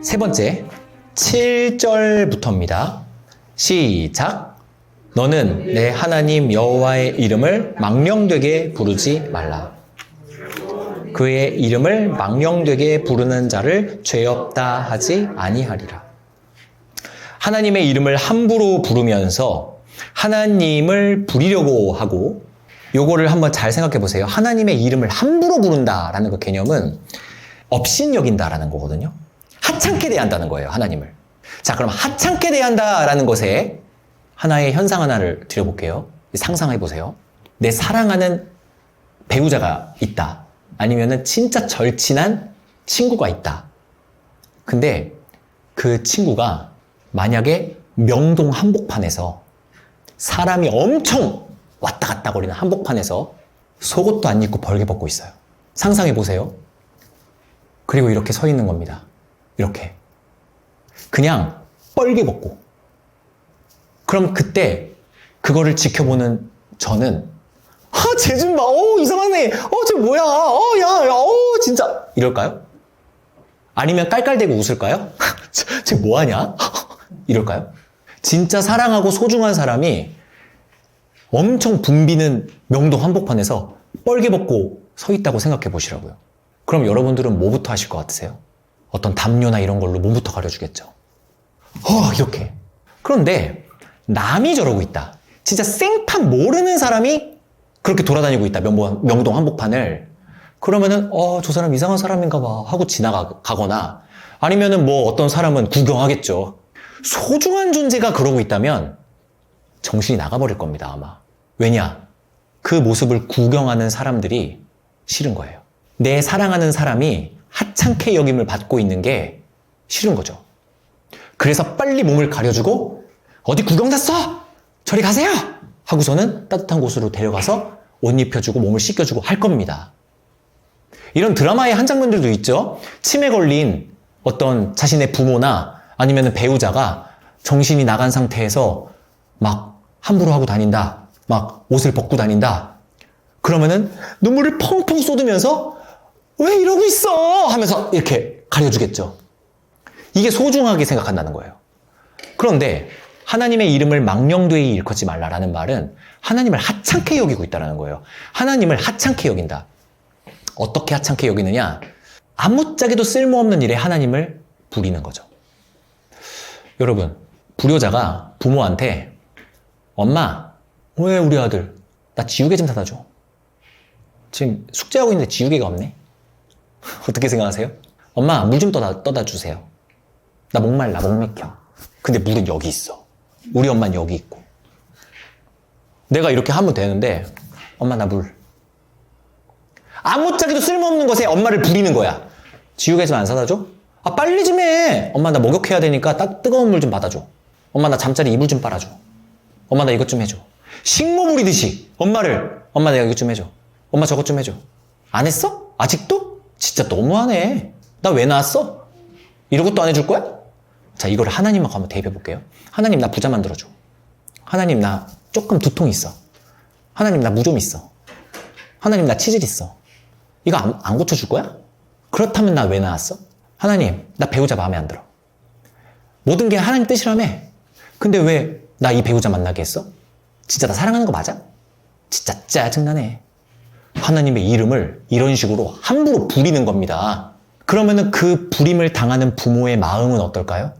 세 번째, 7절부터입니다. 시작. 너는 내 하나님 여호와의 이름을 망령되게 부르지 말라. 그의 이름을 망령되게 부르는 자를 죄 없다 하지 아니하리라. 하나님의 이름을 함부로 부르면서 하나님을 부리려고 하고, 요거를 한번 잘 생각해 보세요. 하나님의 이름을 함부로 부른다라는 그 개념은 업신여긴다라는 거거든요. 하찮게 대한다는 거예요, 하나님을. 자, 그럼 하찮게 대한다라는 것에 하나의 현상 하나를 드려볼게요. 상상해 보세요. 내 사랑하는 배우자가 있다. 아니면은 진짜 절친한 친구가 있다. 근데 그 친구가 만약에 명동 한복판에서 사람이 엄청 왔다 갔다 거리는 한복판에서 속옷도 안 입고 벌게 벗고 있어요. 상상해 보세요. 그리고 이렇게 서 있는 겁니다. 이렇게. 그냥 뻘게 벗고. 그럼 그때 그거를 지켜보는 저는 쟤 좀 봐. 이상하네. 쟤 뭐야. 진짜. 이럴까요? 아니면 깔깔대고 웃을까요? 쟤 뭐하냐? 이럴까요? 진짜 사랑하고 소중한 사람이 엄청 붐비는 명동 한복판에서 뻘게 벗고 서 있다고 생각해 보시라고요. 그럼 여러분들은 뭐부터 하실 것 같으세요? 어떤 담요나 이런 걸로 몸부터 가려주겠죠. 이렇게. 그런데 남이 저러고 있다. 진짜 생판 모르는 사람이 그렇게 돌아다니고 있다. 명동 한복판을. 그러면은 저 사람 이상한 사람인가 봐 하고 지나가거나, 아니면은 뭐 어떤 사람은 구경하겠죠. 소중한 존재가 그러고 있다면 정신이 나가버릴 겁니다, 아마. 왜냐? 그 모습을 구경하는 사람들이 싫은 거예요. 내 사랑하는 사람이 하찮게 여김을 받고 있는 게 싫은 거죠. 그래서 빨리 몸을 가려주고 어디 구경 갔어? 저리 가세요! 하고서는 따뜻한 곳으로 데려가서 옷 입혀주고 몸을 씻겨주고 할 겁니다. 이런 드라마의 한 장면들도 있죠. 치매 걸린 어떤 자신의 부모나 아니면 배우자가 정신이 나간 상태에서 막 함부로 하고 다닌다. 막 옷을 벗고 다닌다. 그러면은 눈물을 펑펑 쏟으면서 왜 이러고 있어? 하면서 이렇게 가려주겠죠. 이게 소중하게 생각한다는 거예요. 그런데 하나님의 이름을 망령되이 일컫지 말라라는 말은 하나님을 하찮게 여기고 있다는 거예요. 하나님을 하찮게 여긴다. 어떻게 하찮게 여기느냐? 아무짝에도 쓸모없는 일에 하나님을 부리는 거죠. 여러분, 불효자가 부모한테 엄마, 왜 우리 아들 나 지우개 좀 사다 줘. 지금 숙제하고 있는데 지우개가 없네. 어떻게 생각하세요? 엄마, 물 좀 떠다 주세요. 나 목말라, 목 맥혀. 근데 물은 여기 있어. 우리 엄마는 여기 있고. 내가 이렇게 하면 되는데 엄마 나 물. 아무짝에도 쓸모없는 것에 엄마를 부리는 거야. 지우개 좀 안 사다 줘? 빨리 좀 해. 엄마 나 목욕해야 되니까 뜨거운 물 좀 받아줘. 엄마 나 잠자리 이불 좀 빨아줘. 엄마 나 이것 좀 해줘. 식모 부리듯이 엄마 내가 이것 좀 해줘. 엄마 저것 좀 해줘. 안 했어? 아직도? 진짜 너무하네. 나 왜 낳았어? 이러고도 안 해줄 거야? 자, 이걸 하나님하고 한번 대입해 볼게요. 하나님 나 부자 만들어줘. 하나님 나 조금 두통 있어. 하나님 나 무 좀 있어. 하나님 나 치질 있어. 이거 안 고쳐줄 거야? 그렇다면 나 왜 낳았어? 하나님 나 배우자 마음에 안 들어. 모든 게 하나님 뜻이라며. 근데 왜 나 이 배우자 만나게 했어? 진짜 나 사랑하는 거 맞아? 진짜 짜증나네. 하나님의 이름을 이런 식으로 함부로 부리는 겁니다. 그러면은 그 부림을 당하는 부모의 마음은 어떨까요?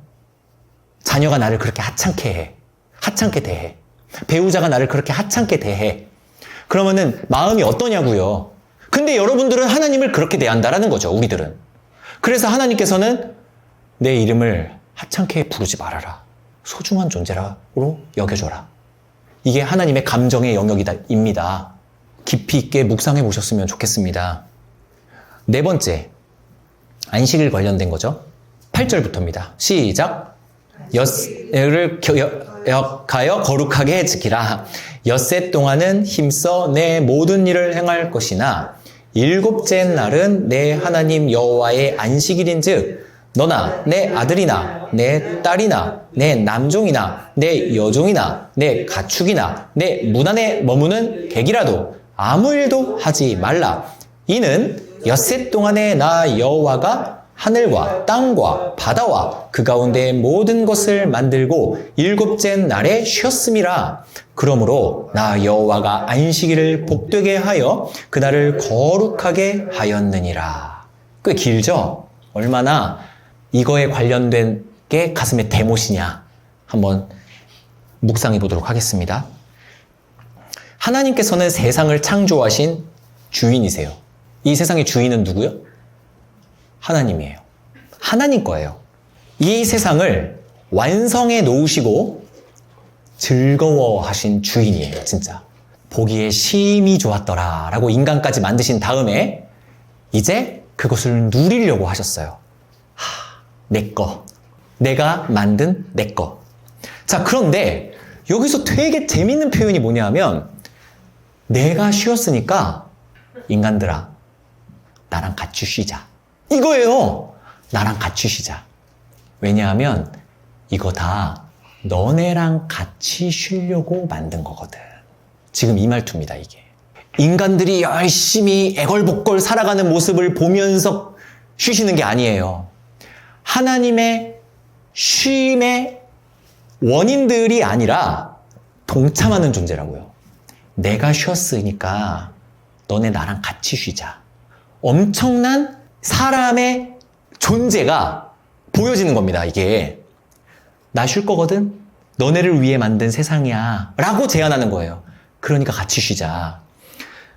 자녀가 나를 그렇게 하찮게 해. 하찮게 대해. 배우자가 나를 그렇게 하찮게 대해. 그러면은 마음이 어떠냐고요. 근데 여러분들은 하나님을 그렇게 대한다라는 거죠, 우리들은. 그래서 하나님께서는 내 이름을 하찮게 부르지 말아라. 소중한 존재로 여겨줘라. 이게 하나님의 감정의 영역입니다. 깊이 있게 묵상해 보셨으면 좋겠습니다. 네 번째, 안식일 관련된 거죠. 8절부터입니다. 시작. 엿새를 기억하여 거룩하게 지키라. 엿새 동안은 힘써 내 모든 일을 행할 것이나 일곱째 날은 내 하나님 여호와의 안식일인즉 너나 내 아들이나 내 딸이나 내 남종이나 내 여종이나 내 가축이나 내 문 안에 머무는 객이라도 아무 일도 하지 말라. 이는 엿새 동안에 나 여호와가 하늘과 땅과 바다와 그 가운데 모든 것을 만들고 일곱째 날에 쉬었음이라. 그러므로 나 여호와가 안식일을 복되게 하여 그날을 거룩하게 하였느니라. 꽤 길죠? 얼마나 이거에 관련된 게 가슴에 대못이냐 한번 묵상해 보도록 하겠습니다. 하나님께서는 세상을 창조하신 주인이세요. 이 세상의 주인은 누구요? 하나님이에요. 하나님 거예요. 이 세상을 완성해 놓으시고 즐거워하신 주인이에요. 진짜. 보기에 심히 좋았더라 라고 인간까지 만드신 다음에 이제 그것을 누리려고 하셨어요. 내 거. 내가 만든 내 거. 자, 그런데 여기서 되게 재밌는 표현이 뭐냐면 내가 쉬었으니까 인간들아 나랑 같이 쉬자. 이거예요. 나랑 같이 쉬자. 왜냐하면 이거 다 너네랑 같이 쉬려고 만든 거거든. 지금 이 말투입니다, 이게. 인간들이 열심히 애걸복걸 살아가는 모습을 보면서 쉬시는 게 아니에요. 하나님의 쉼의 원인들이 아니라 동참하는 존재라고요. 내가 쉬었으니까 너네 나랑 같이 쉬자. 엄청난 사람의 존재가 보여지는 겁니다, 이게. 나 쉴 거거든? 너네를 위해 만든 세상이야. 라고 제안하는 거예요. 그러니까 같이 쉬자.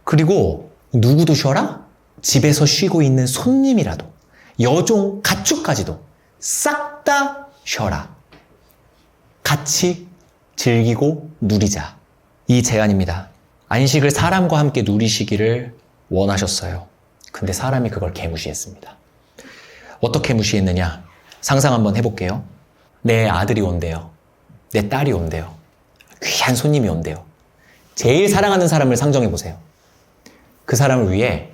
그리고 누구도 쉬어라? 집에서 쉬고 있는 손님이라도, 여종, 가축까지도 싹 다 쉬어라. 같이 즐기고 누리자. 이 제안입니다. 안식을 사람과 함께 누리시기를 원하셨어요. 근데 사람이 그걸 개무시했습니다. 어떻게 무시했느냐? 상상 한번 해볼게요. 내 아들이 온대요. 내 딸이 온대요. 귀한 손님이 온대요. 제일 사랑하는 사람을 상정해보세요. 그 사람을 위해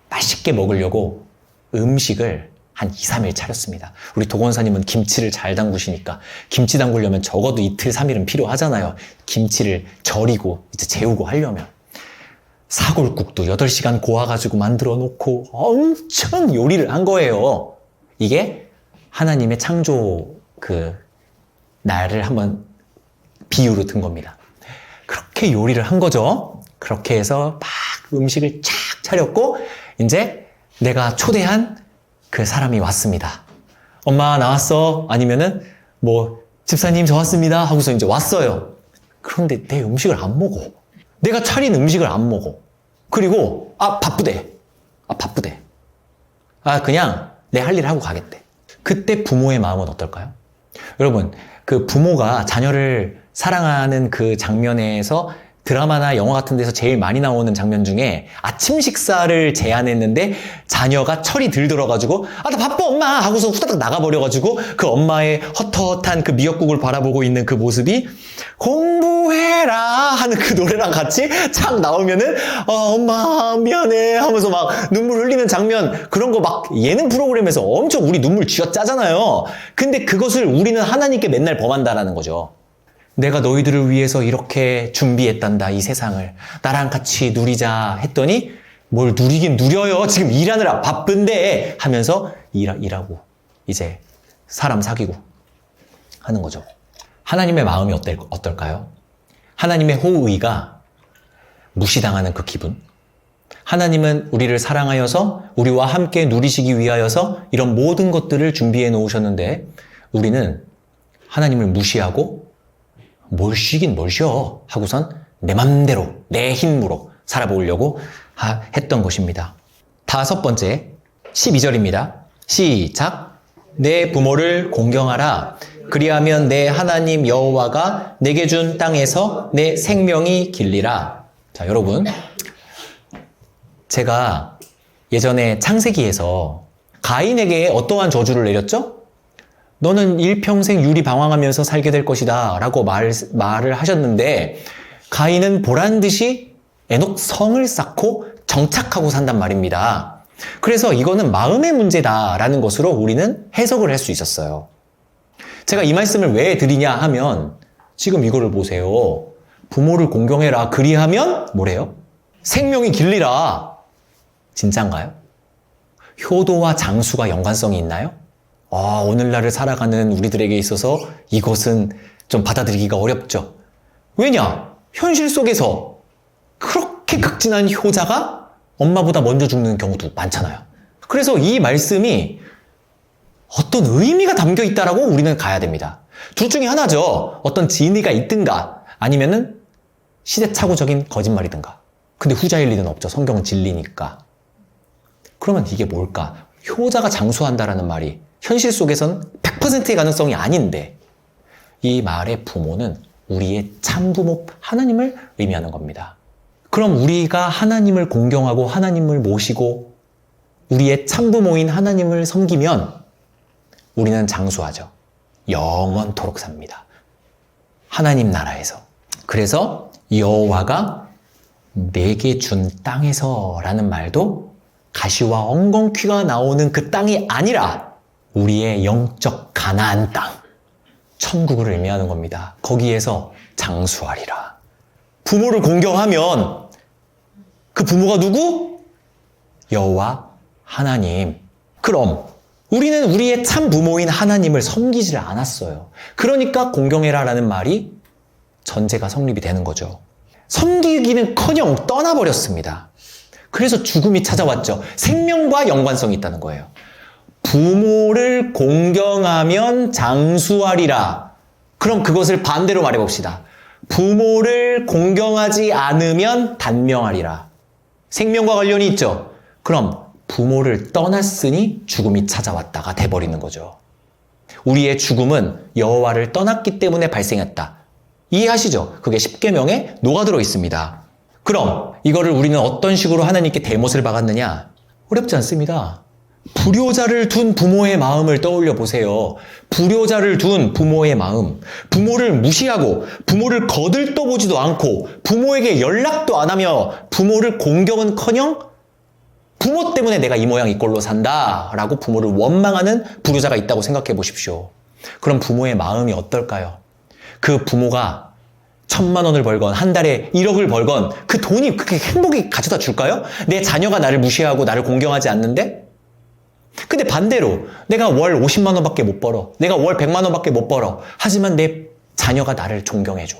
맛있게 먹으려고 음식을 한 2, 3일 차렸습니다. 우리 도건사님은 김치를 잘 담그시니까 김치 담그려면 적어도 이틀, 3일은 필요하잖아요. 김치를 절이고 이제 재우고 하려면. 사골국도 8시간 고아가지고 만들어 놓고 엄청 요리를 한 거예요. 이게 하나님의 창조 날을 한번 비유로 든 겁니다. 그렇게 요리를 한 거죠. 그렇게 해서 막 음식을 쫙 차렸고 이제 내가 초대한 그 사람이 왔습니다. 엄마 나왔어? 아니면은 집사님 저 왔습니다 하고서 이제 왔어요. 그런데 내 음식을 안 먹어. 내가 차린 음식을 안 먹어. 그리고 바쁘대. 그냥 내 할 일 하고 가겠대. 그때 부모의 마음은 어떨까요? 여러분, 그 부모가 자녀를 사랑하는 그 장면에서 드라마나 영화 같은 데서 제일 많이 나오는 장면 중에 아침 식사를 제안했는데 자녀가 철이 들들어가지고 나 바빠 엄마 하고서 후다닥 나가버려가지고 그 엄마의 헛헛한 그 미역국을 바라보고 있는 그 모습이 공부해라 하는 그 노래랑 같이 착 나오면은 엄마 미안해 하면서 막 눈물 흘리는 장면, 그런 거 막 예능 프로그램에서 엄청 우리 눈물 쥐어짜잖아요. 근데 그것을 우리는 하나님께 맨날 범한다라는 거죠. 내가 너희들을 위해서 이렇게 준비했단다, 이 세상을. 나랑 같이 누리자 했더니 뭘 누리긴 누려요. 지금 일하느라 바쁜데 하면서 일하고 이제 사람 사귀고 하는 거죠. 하나님의 마음이 어떨까요? 하나님의 호의가 무시당하는 그 기분. 하나님은 우리를 사랑하여서 우리와 함께 누리시기 위하여서 이런 모든 것들을 준비해 놓으셨는데 우리는 하나님을 무시하고 뭘 쉬긴 뭘 쉬어 하고선 내 맘대로 내 힘으로 살아보려고 했던 것입니다. 5번째 12절입니다. 시작. 내 부모를 공경하라. 그리하면 내 하나님 여호와가 내게 준 땅에서 내 생명이 길리라. 자, 여러분, 제가 예전에 창세기에서 가인에게 어떠한 저주를 내렸죠? 너는 일평생 유리방황하면서 살게 될 것이다 라고 말을 하셨는데 가인은 보란듯이 에녹 성을 쌓고 정착하고 산단 말입니다. 그래서 이거는 마음의 문제다라는 것으로 우리는 해석을 할 수 있었어요. 제가 이 말씀을 왜 드리냐 하면 지금 이거를 보세요. 부모를 공경해라. 그리하면 뭐래요? 생명이 길리라. 진짠가요? 효도와 장수가 연관성이 있나요? 오늘날을 살아가는 우리들에게 있어서 이것은 좀 받아들이기가 어렵죠. 왜냐? 현실 속에서 그렇게 극진한 효자가 엄마보다 먼저 죽는 경우도 많잖아요. 그래서 이 말씀이 어떤 의미가 담겨 있다라고 우리는 가야 됩니다. 둘 중에 하나죠. 어떤 진리가 있든가 아니면은 시대착오적인 거짓말이든가. 근데 후자일 리는 없죠. 성경은 진리니까. 그러면 이게 뭘까? 효자가 장수한다라는 말이 현실 속에선 100%의 가능성이 아닌데 이 말의 부모는 우리의 참부모 하나님을 의미하는 겁니다. 그럼 우리가 하나님을 공경하고 하나님을 모시고 우리의 참부모인 하나님을 섬기면 우리는 장수하죠. 영원토록 삽니다. 하나님 나라에서. 그래서 여호와가 내게 준 땅에서 라는 말도 가시와 엉겅퀴가 나오는 그 땅이 아니라 우리의 영적 가나안 땅, 천국을 의미하는 겁니다. 거기에서 장수하리라. 부모를 공경하면 그 부모가 누구? 여호와 하나님. 그럼 우리는 우리의 참 부모인 하나님을 섬기지를 않았어요. 그러니까 공경해라라는 말이 전제가 성립이 되는 거죠. 섬기기는커녕 떠나버렸습니다. 그래서 죽음이 찾아왔죠. 생명과 연관성이 있다는 거예요. 부모를 공경하면 장수하리라. 그럼 그것을 반대로 말해봅시다. 부모를 공경하지 않으면 단명하리라. 생명과 관련이 있죠. 그럼 부모를 떠났으니 죽음이 찾아왔다가 돼버리는 거죠. 우리의 죽음은 여호와를 떠났기 때문에 발생했다. 이해하시죠? 그게 십계명에 녹아들어 있습니다. 그럼 이거를 우리는 어떤 식으로 하나님께 대못을 박았느냐? 어렵지 않습니다. 불효자를 둔 부모의 마음을 떠올려 보세요. 불효자를 둔 부모의 마음. 부모를 무시하고 부모를 거들떠보지도 않고 부모에게 연락도 안 하며 부모를 공경은커녕 부모 때문에 내가 이 모양 이 꼴로 산다 라고 부모를 원망하는 불효자가 있다고 생각해 보십시오. 그럼 부모의 마음이 어떨까요? 그 부모가 1,000만 원을 벌건 한 달에 1억을 벌건 그 돈이 그렇게 행복이 가져다 줄까요? 내 자녀가 나를 무시하고 나를 공경하지 않는데? 근데 반대로 내가 월 50만 원밖에 못 벌어. 내가 월 100만 원밖에 못 벌어. 하지만 내 자녀가 나를 존경해줘.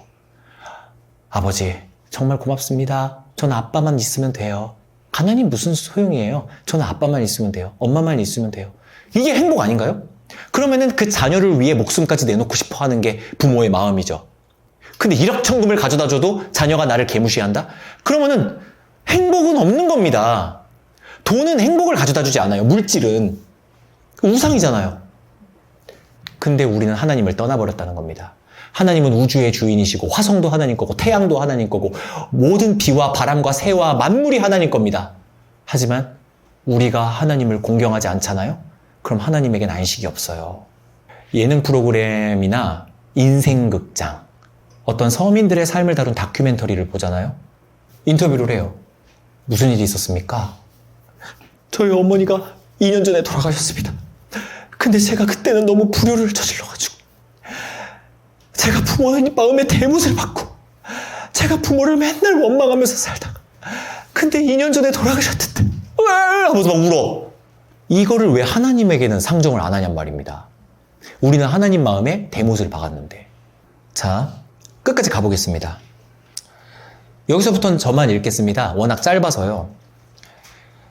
아버지 정말 고맙습니다. 저는 아빠만 있으면 돼요. 가난이 무슨 소용이에요? 저는 아빠만 있으면 돼요. 엄마만 있으면 돼요. 이게 행복 아닌가요? 그러면은 그 자녀를 위해 목숨까지 내놓고 싶어 하는 게 부모의 마음이죠. 근데 1억 천금을 가져다 줘도 자녀가 나를 개무시한다? 그러면은 행복은 없는 겁니다. 돈은 행복을 가져다 주지 않아요. 물질은. 우상이잖아요. 근데 우리는 하나님을 떠나버렸다는 겁니다. 하나님은 우주의 주인이시고 화성도 하나님 거고 태양도 하나님 거고 모든 비와 바람과 새와 만물이 하나님 겁니다. 하지만 우리가 하나님을 공경하지 않잖아요? 그럼 하나님에겐 안식이 없어요. 예능 프로그램이나 인생극장, 어떤 서민들의 삶을 다룬 다큐멘터리를 보잖아요? 인터뷰를 해요. 무슨 일이 있었습니까? 저희 어머니가 2년 전에 돌아가셨습니다. 근데 제가 그때는 너무 불효를 저질러가지고 제가 부모님 마음에 대못을 받고 제가 부모를 맨날 원망하면서 살다가 근데 2년 전에 돌아가셨는데 하면서 막 울어. 이거를 왜 하나님에게는 상정을 안 하냔 말입니다. 우리는 하나님 마음에 대못을 박았는데. 자, 끝까지 가보겠습니다. 여기서부터는 저만 읽겠습니다. 워낙 짧아서요.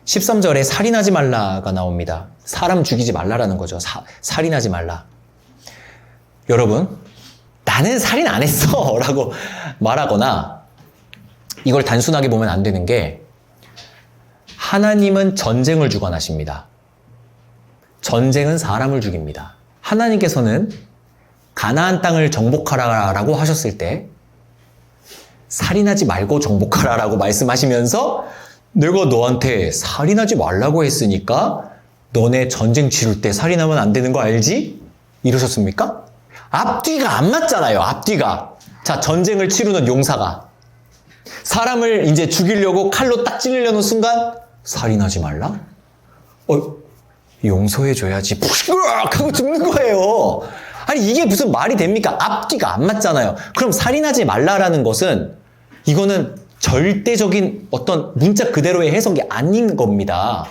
13절에 살인하지 말라가 나옵니다. 사람 죽이지 말라라는 거죠. 살인하지 말라. 여러분, 나는 살인 안 했어 라고 말하거나 이걸 단순하게 보면 안 되는 게 하나님은 전쟁을 주관하십니다. 전쟁은 사람을 죽입니다. 하나님께서는 가나안 땅을 정복하라라고 하셨을 때 살인하지 말고 정복하라라고 말씀하시면서 내가 너한테 살인하지 말라고 했으니까 너네 전쟁 치를 때 살인하면 안 되는 거 알지? 이러셨습니까? 앞뒤가 안 맞잖아요. 앞뒤가. 자, 전쟁을 치르는 용사가 사람을 이제 죽이려고 칼로 딱 찌르려는 순간 살인하지 말라? 용서해줘야지. 푸쉬 하고 죽는 거예요. 아니 이게 무슨 말이 됩니까? 앞뒤가 안 맞잖아요. 그럼 살인하지 말라라는 것은 이거는 절대적인 어떤 문자 그대로의 해석이 아닌 겁니다.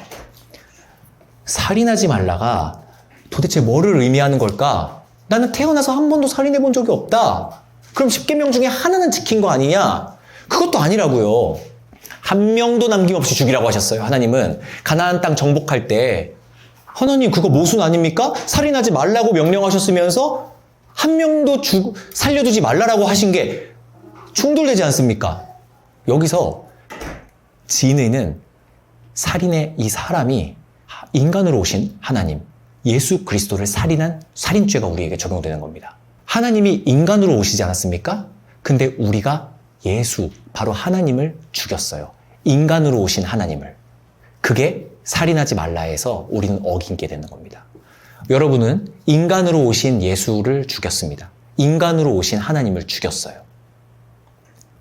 살인하지 말라가 도대체 뭐를 의미하는 걸까? 나는 태어나서 한 번도 살인해 본 적이 없다. 그럼 10계명 중에 하나는 지킨 거 아니냐? 그것도 아니라고요. 한 명도 남김없이 죽이라고 하셨어요. 하나님은 가나안 땅 정복할 때 하나님 그거 모순 아닙니까? 살인하지 말라고 명령하셨으면서 한 명도 살려두지 말라라고 하신 게 충돌되지 않습니까? 여기서 진의는 살인의 이 사람이 인간으로 오신 하나님, 예수 그리스도를 살인한 살인죄가 우리에게 적용되는 겁니다. 하나님이 인간으로 오시지 않았습니까? 근데 우리가 예수, 바로 하나님을 죽였어요. 인간으로 오신 하나님을. 그게 살인하지 말라 해서 우리는 어긴게 되는 겁니다. 여러분은 인간으로 오신 예수를 죽였습니다. 인간으로 오신 하나님을 죽였어요.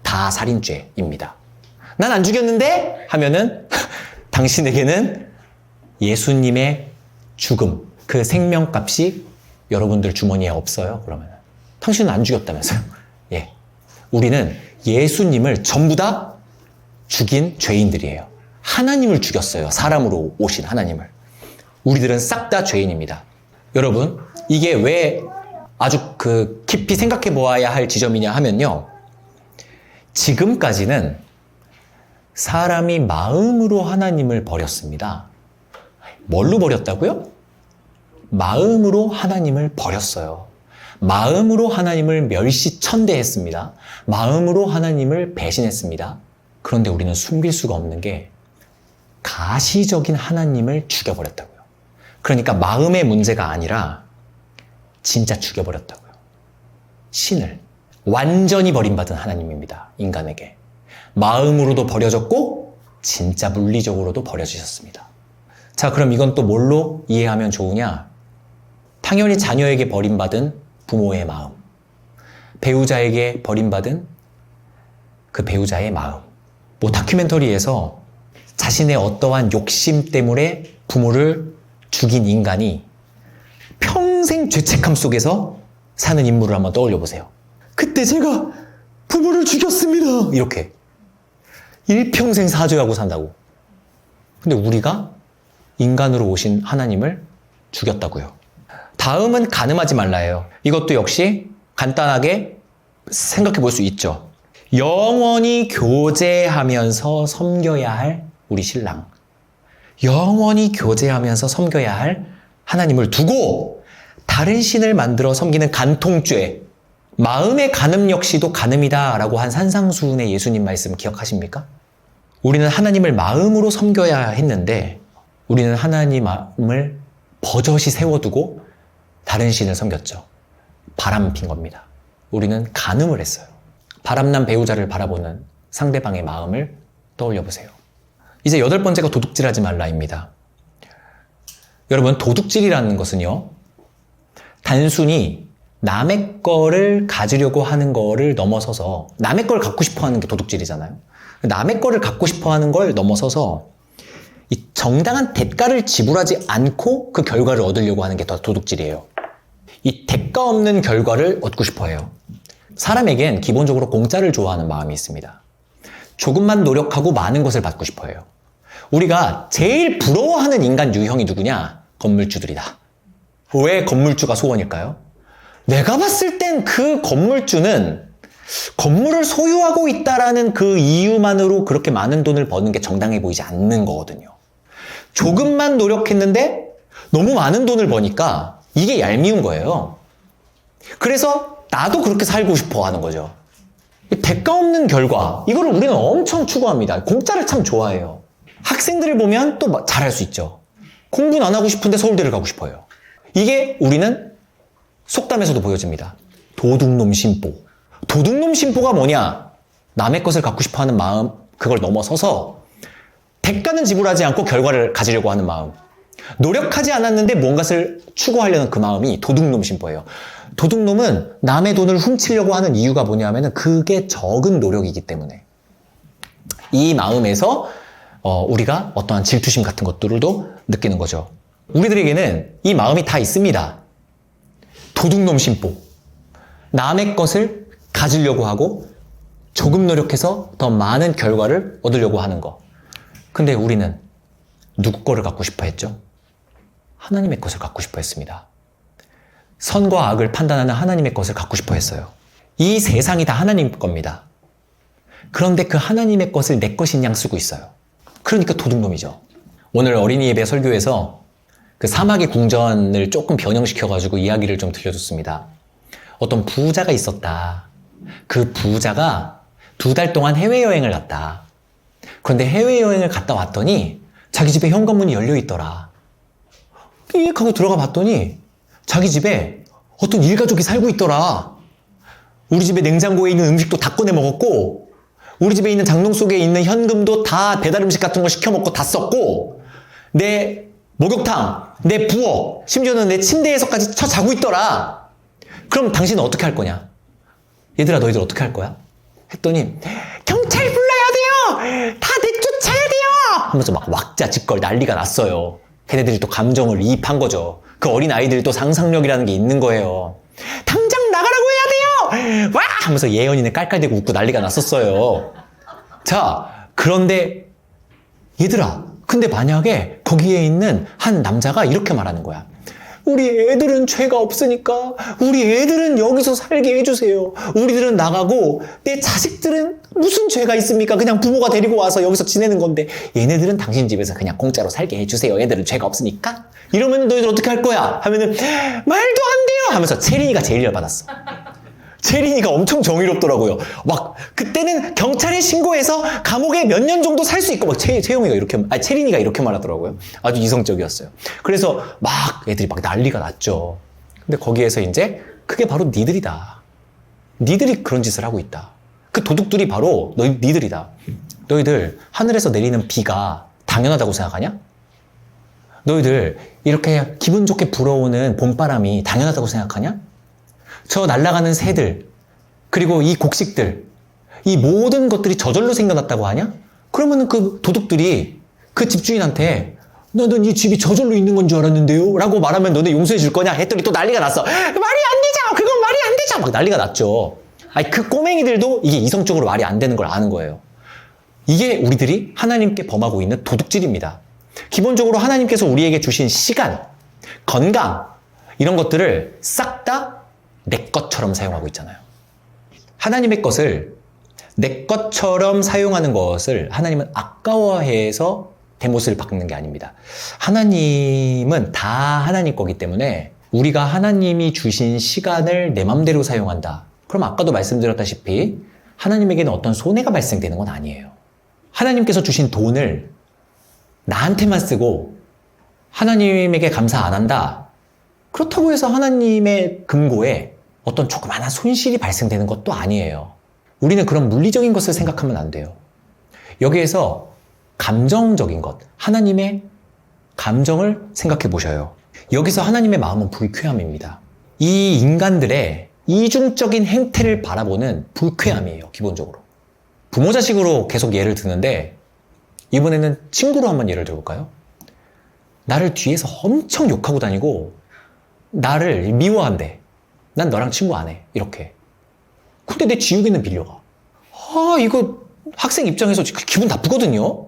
다 살인죄입니다. 난 안 죽였는데? 하면은 당신에게는 예수님의 죽음, 그 생명값이 여러분들 주머니에 없어요. 그러면 당신은 안 죽였다면서요. 예, 우리는 예수님을 전부 다 죽인 죄인들이에요. 하나님을 죽였어요. 사람으로 오신 하나님을. 우리들은 싹 다 죄인입니다. 여러분, 이게 왜 아주 깊이 생각해 보아야 할 지점이냐 하면요. 지금까지는 사람이 마음으로 하나님을 버렸습니다. 뭘로 버렸다고요? 마음으로 하나님을 버렸어요. 마음으로 하나님을 멸시천대했습니다. 마음으로 하나님을 배신했습니다. 그런데 우리는 숨길 수가 없는 게 가시적인 하나님을 죽여버렸다고요. 그러니까 마음의 문제가 아니라 진짜 죽여버렸다고요. 신을 완전히 버림받은 하나님입니다. 인간에게. 마음으로도 버려졌고 진짜 물리적으로도 버려지셨습니다. 자, 그럼 이건 또 뭘로 이해하면 좋으냐? 당연히 자녀에게 버림받은 부모의 마음, 배우자에게 버림받은 그 배우자의 마음. 다큐멘터리에서 자신의 어떠한 욕심 때문에 부모를 죽인 인간이 평생 죄책감 속에서 사는 인물을 한번 떠올려 보세요. 그때 제가 부모를 죽였습니다. 이렇게. 일평생 사죄하고 산다고. 근데 우리가 인간으로 오신 하나님을 죽였다고요. 다음은 간음하지 말라예요. 이것도 역시 간단하게 생각해 볼 수 있죠. 영원히 교제하면서 섬겨야 할 우리 신랑. 영원히 교제하면서 섬겨야 할 하나님을 두고 다른 신을 만들어 섬기는 간통죄. 마음의 간음 역시도 간음이다라고 한 산상수훈의 예수님 말씀 기억하십니까? 우리는 하나님을 마음으로 섬겨야 했는데 우리는 하나님을 버젓이 세워두고 다른 신을 섬겼죠. 바람 핀 겁니다. 우리는 간음을 했어요. 바람난 배우자를 바라보는 상대방의 마음을 떠올려 보세요. 이제 8번째가 도둑질하지 말라입니다. 여러분, 도둑질이라는 것은요, 단순히 남의 거를 가지려고 하는 거를 넘어서서 남의 걸 갖고 싶어 하는 게 도둑질이잖아요. 남의 거를 갖고 싶어 하는 걸 넘어서서 이 정당한 대가를 지불하지 않고 그 결과를 얻으려고 하는 게 더 도둑질이에요. 이 대가 없는 결과를 얻고 싶어 해요. 사람에겐 기본적으로 공짜를 좋아하는 마음이 있습니다. 조금만 노력하고 많은 것을 받고 싶어 해요. 우리가 제일 부러워하는 인간 유형이 누구냐? 건물주들이다. 왜 건물주가 소원일까요? 내가 봤을 땐 그 건물주는 건물을 소유하고 있다라는 그 이유만으로 그렇게 많은 돈을 버는 게 정당해 보이지 않는 거거든요. 조금만 노력했는데 너무 많은 돈을 버니까 이게 얄미운 거예요. 그래서 나도 그렇게 살고 싶어 하는 거죠. 대가 없는 결과, 이거를 우리는 엄청 추구합니다. 공짜를 참 좋아해요. 학생들을 보면 또 잘할 수 있죠. 공부는 안 하고 싶은데 서울대를 가고 싶어요. 이게 우리는 속담에서도 보여집니다. 도둑놈 심보. 도둑놈 심보가 뭐냐? 남의 것을 갖고 싶어 하는 마음, 그걸 넘어서서 대가는 지불하지 않고 결과를 가지려고 하는 마음. 노력하지 않았는데 뭔가를 추구하려는 그 마음이 도둑놈 심보예요. 도둑놈은 남의 돈을 훔치려고 하는 이유가 뭐냐면은 그게 적은 노력이기 때문에. 이 마음에서 우리가 어떠한 질투심 같은 것들도 느끼는 거죠. 우리들에게는 이 마음이 다 있습니다. 도둑놈 심보. 남의 것을 가지려고 하고 조금 노력해서 더 많은 결과를 얻으려고 하는 거. 근데 우리는 누구 거를 갖고 싶어 했죠? 하나님의 것을 갖고 싶어 했습니다. 선과 악을 판단하는 하나님의 것을 갖고 싶어 했어요. 이 세상이 다 하나님 겁니다. 그런데 그 하나님의 것을 내 것인 양 쓰고 있어요. 그러니까 도둑놈이죠. 오늘 어린이 예배 설교에서 그 사마귀 궁전을 조금 변형시켜가지고 이야기를 좀 들려줬습니다. 어떤 부자가 있었다. 그 부자가 2달 동안 해외여행을 갔다. 그런데 해외여행을 갔다 왔더니 자기 집에 현관문이 열려있더라. 삑 하고 들어가 봤더니 자기 집에 어떤 일가족이 살고 있더라. 우리 집에 냉장고에 있는 음식도 다 꺼내 먹었고, 우리 집에 있는 장롱 속에 있는 현금도 다 배달 음식 같은 거 시켜 먹고 다 썼고, 내 목욕탕, 내 부엌, 심지어는 내 침대에서까지 쳐 자고 있더라. 그럼 당신은 어떻게 할 거냐? 얘들아, 너희들 어떻게 할 거야? 했더니 경찰 불러야 돼요! 다 내쫓아야 돼요! 하면서 막 왁자지껄 난리가 났어요. 걔네들이 또 감정을 이입한 거죠. 그 어린 아이들이 또 상상력이라는 게 있는 거예요. 당장 나가라고 해야 돼요! 와! 하면서 예언이는 깔깔대고 웃고 난리가 났었어요. 자, 그런데 얘들아, 근데 만약에 거기에 있는 한 남자가 이렇게 말하는 거야. 우리 애들은 죄가 없으니까 우리 애들은 여기서 살게 해주세요. 우리들은 나가고 내 자식들은 무슨 죄가 있습니까? 그냥 부모가 데리고 와서 여기서 지내는 건데 얘네들은 당신 집에서 그냥 공짜로 살게 해주세요. 애들은 죄가 없으니까. 이러면 너희들 어떻게 할 거야? 하면은 말도 안 돼요! 하면서 채린이가 제일 열받았어. 채린이가 엄청 정의롭더라고요. 막 그때는 경찰에 신고해서 감옥에 몇 년 정도 살 수 있고 막 채린이가 이렇게 말하더라고요. 아주 이성적이었어요. 그래서 막 애들이 막 난리가 났죠. 근데 거기에서 이제 그게 바로 니들이다. 니들이 그런 짓을 하고 있다. 그 도둑들이 바로 니들이다. 너희들 하늘에서 내리는 비가 당연하다고 생각하냐? 너희들 이렇게 기분 좋게 불어오는 봄바람이 당연하다고 생각하냐? 저 날아가는 새들, 그리고 이 곡식들, 이 모든 것들이 저절로 생겨났다고 하냐? 그러면은 그 도둑들이 그 집주인한테 나는 이 집이 저절로 있는 건 줄 알았는데요? 라고 말하면 너네 용서해 줄 거냐? 했더니 또 난리가 났어. 말이 안 되잖아! 그건 말이 안 되잖아! 막 난리가 났죠. 아니, 그 꼬맹이들도 이게 이성적으로 말이 안 되는 걸 아는 거예요. 이게 우리들이 하나님께 범하고 있는 도둑질입니다. 기본적으로 하나님께서 우리에게 주신 시간, 건강, 이런 것들을 싹 다 내 것처럼 사용하고 있잖아요. 하나님의 것을 내 것처럼 사용하는 것을 하나님은 아까워해서 대못을 박는 게 아닙니다. 하나님은 다 하나님 거기 때문에 우리가 하나님이 주신 시간을 내 맘대로 사용한다. 그럼 아까도 말씀드렸다시피 하나님에게는 어떤 손해가 발생되는 건 아니에요. 하나님께서 주신 돈을 나한테만 쓰고 하나님에게 감사 안 한다. 그렇다고 해서 하나님의 금고에 어떤 조그마한 손실이 발생되는 것도 아니에요. 우리는 그런 물리적인 것을 생각하면 안 돼요. 여기에서 감정적인 것, 하나님의 감정을 생각해 보셔요. 여기서 하나님의 마음은 불쾌함입니다. 이 인간들의 이중적인 행태를 바라보는 불쾌함이에요, 기본적으로. 부모 자식으로 계속 예를 드는데 이번에는 친구로 한번 예를 들어볼까요? 나를 뒤에서 엄청 욕하고 다니고 나를 미워한대. 난 너랑 친구 안 해. 이렇게. 근데 내 지우개는 빌려가. 아, 이거 학생 입장에서 기분 나쁘거든요?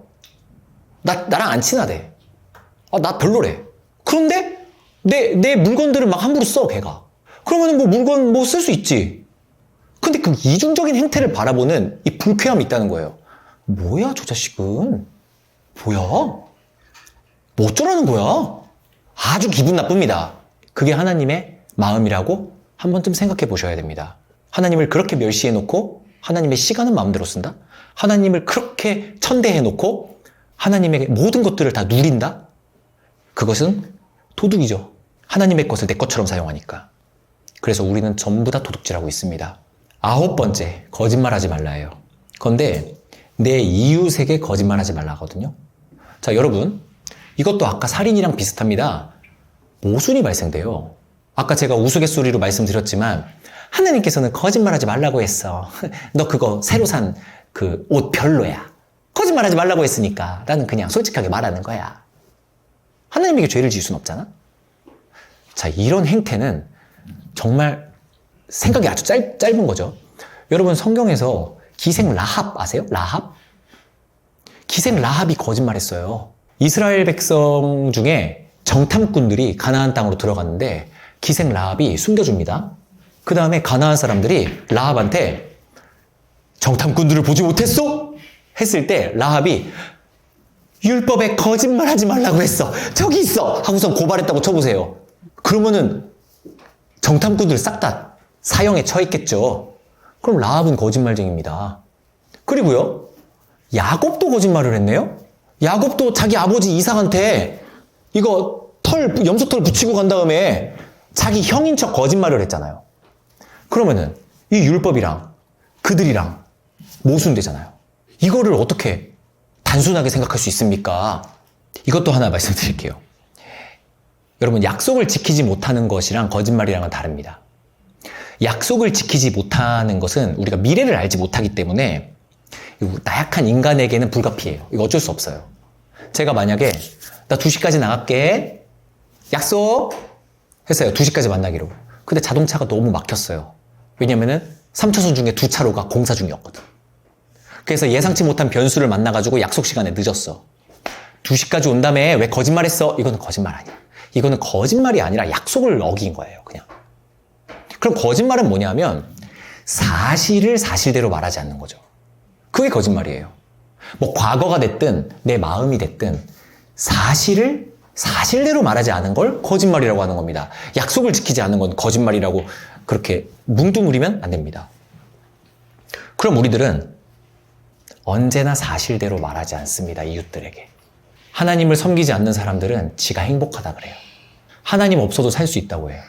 나랑 안 친하대. 아, 나 별로래. 그런데 내 물건들을 막 함부로 써, 걔가. 그러면 뭐 물건 뭐 쓸 수 있지. 근데 그 이중적인 행태를 바라보는 이 불쾌함이 있다는 거예요. 뭐야, 저 자식은. 뭐야? 뭐 어쩌라는 거야? 아주 기분 나쁩니다. 그게 하나님의 마음이라고 한 번쯤 생각해 보셔야 됩니다. 하나님을 그렇게 멸시해 놓고 하나님의 시간은 마음대로 쓴다? 하나님을 그렇게 천대해 놓고 하나님에게 모든 것들을 다 누린다? 그것은 도둑이죠. 하나님의 것을 내 것처럼 사용하니까. 그래서 우리는 전부 다 도둑질하고 있습니다. 9번째, 거짓말하지 말라예요. 그런데 내 이웃에게 거짓말하지 말라거든요. 자, 여러분, 이것도 아까 살인이랑 비슷합니다. 모순이 발생돼요. 아까 제가 우스갯소리로 말씀드렸지만 하나님께서는 거짓말하지 말라고 했어. 너 그거 새로 산 그 옷 별로야. 거짓말하지 말라고 했으니까 나는 그냥 솔직하게 말하는 거야. 하나님에게 죄를 지을 순 없잖아. 자, 이런 행태는 정말 생각이 아주 짧은 거죠. 여러분, 성경에서 기생 라합 아세요? 라합? 기생 라합이 거짓말했어요. 이스라엘 백성 중에 정탐꾼들이 가나안 땅으로 들어갔는데 기생 라합이 숨겨줍니다. 그 다음에 가나안 사람들이 라합한테 정탐꾼들을 보지 못했어? 했을 때 라합이 율법에 거짓말하지 말라고 했어. 저기 있어. 하고선 고발했다고 쳐보세요. 그러면은 정탐꾼들 싹 다 사형에 처했겠죠. 그럼 라합은 거짓말쟁이입니다. 그리고요, 야곱도 거짓말을 했네요. 야곱도 자기 아버지 이삭한테 이거 염소털 붙이고 간 다음에 자기 형인 척 거짓말을 했잖아요. 그러면은 이 율법이랑 그들이랑 모순되잖아요. 이거를 어떻게 단순하게 생각할 수 있습니까? 이것도 하나 말씀드릴게요. 여러분, 약속을 지키지 못하는 것이랑 거짓말이랑은 다릅니다. 약속을 지키지 못하는 것은 우리가 미래를 알지 못하기 때문에 나약한 인간에게는 불가피해요. 이거 어쩔 수 없어요. 제가 만약에 나 2시까지 나갈게. 약속! 했어요. 2시까지 만나기로. 근데 자동차가 너무 막혔어요. 왜냐면은 3차선 중에 2차로가 공사 중이었거든. 그래서 예상치 못한 변수를 만나가지고 약속 시간에 늦었어. 2시까지 온 다음에 왜 거짓말했어? 이거는 거짓말 아니야. 이거는 거짓말이 아니라 약속을 어긴 거예요, 그냥. 그럼 거짓말은 뭐냐면 사실을 사실대로 말하지 않는 거죠. 그게 거짓말이에요. 뭐 과거가 됐든 내 마음이 됐든 사실을 사실대로 말하지 않은 걸 거짓말이라고 하는 겁니다. 약속을 지키지 않는 건 거짓말이라고 그렇게 뭉뚱그리면 안 됩니다. 그럼 우리들은 언제나 사실대로 말하지 않습니다. 이웃들에게. 하나님을 섬기지 않는 사람들은 지가 행복하다 그래요. 하나님 없어도 살 수 있다고 해요.